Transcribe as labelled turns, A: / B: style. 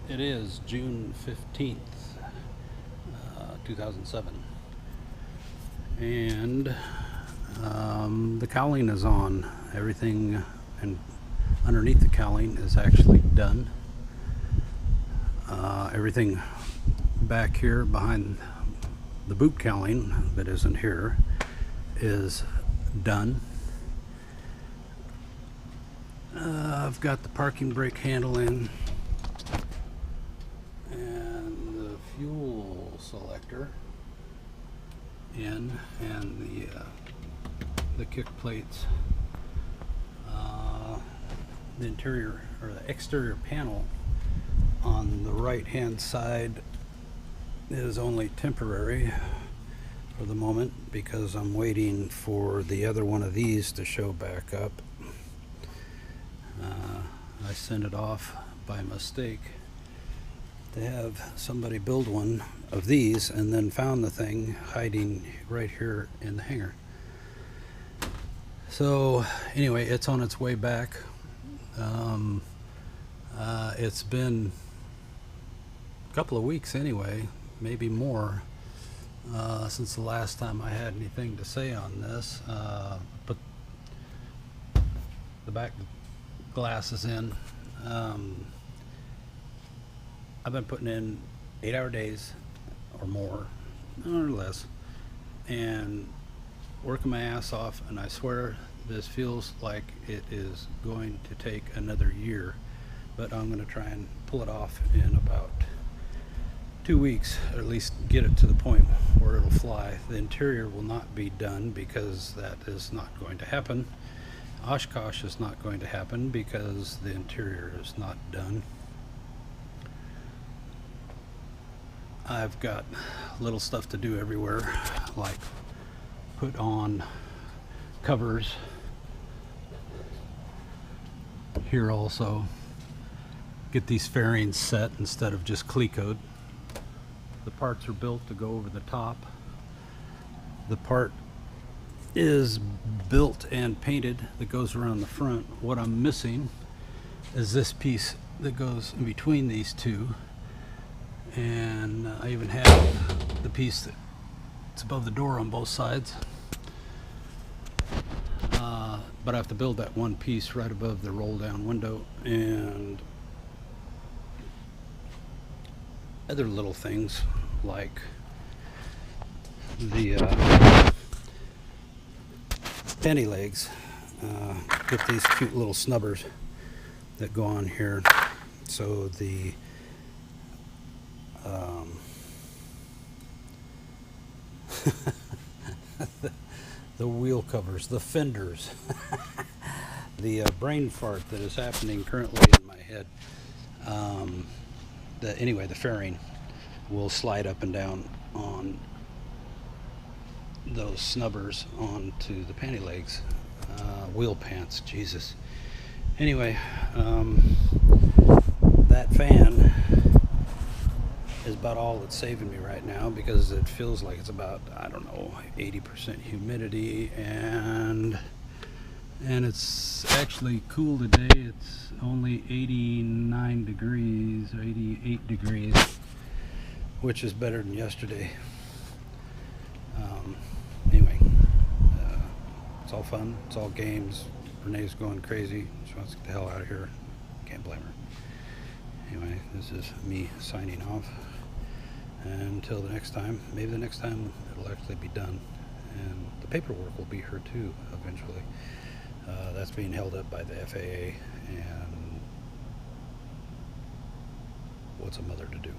A: It is June 15th, 2007, and the cowling is on. Everything and underneath the cowling is actually done. Everything back here behind the boot cowling that isn't here is done. I've got the parking brake handle in, and the fuel selector in, and the kick plates. The interior or the exterior panel on the right hand side is only temporary for the moment because I'm waiting for the other one of these to show back up. I sent it off by mistake to have somebody build one of these, and then found the thing hiding right here in the hangar. So anyway, it's on its way back. It's been a couple of weeks anyway, maybe more, since the last time I had anything to say on this. Put the back glasses in. I've been putting in 8-hour days or more or less and working my ass off, and I swear this feels like it is going to take another year, but I'm going to try and pull it off in about 2 weeks, or at least get it to the point where it'll fly. The interior will not be done because that is not going to happen. Oshkosh is not going to happen because the interior is not done. I've got little stuff to do everywhere, like put on covers here, also get these fairings set instead of just clecoed. The parts are built to go over the top. The part is built and painted that goes around the front. What I'm missing is this piece that goes in between these two, and I even have the piece that's above the door on both sides, but I have to build that one piece right above the roll down window, and other little things like the penny legs. With these cute little snubbers that go on here, so the the wheel covers, the fenders, the brain fart that is happening currently in my head. Anyway, the fairing will slide up and down on those snubbers onto the panty legs. Wheel pants, Jesus. Anyway, that fan is about all that's saving me right now, because it feels like it's about, I don't know, 80% humidity, and it's actually cool today. It's only 89 degrees, 88 degrees, which is better than yesterday. Anyway, it's all fun, it's all games. Renee's going crazy, she wants to get the hell out of here. Can't blame her. Anyway, this is me signing off. And until the next time, maybe the next time it'll actually be done, and the paperwork will be here too eventually. That's being held up by the FAA, and what's a mother to do?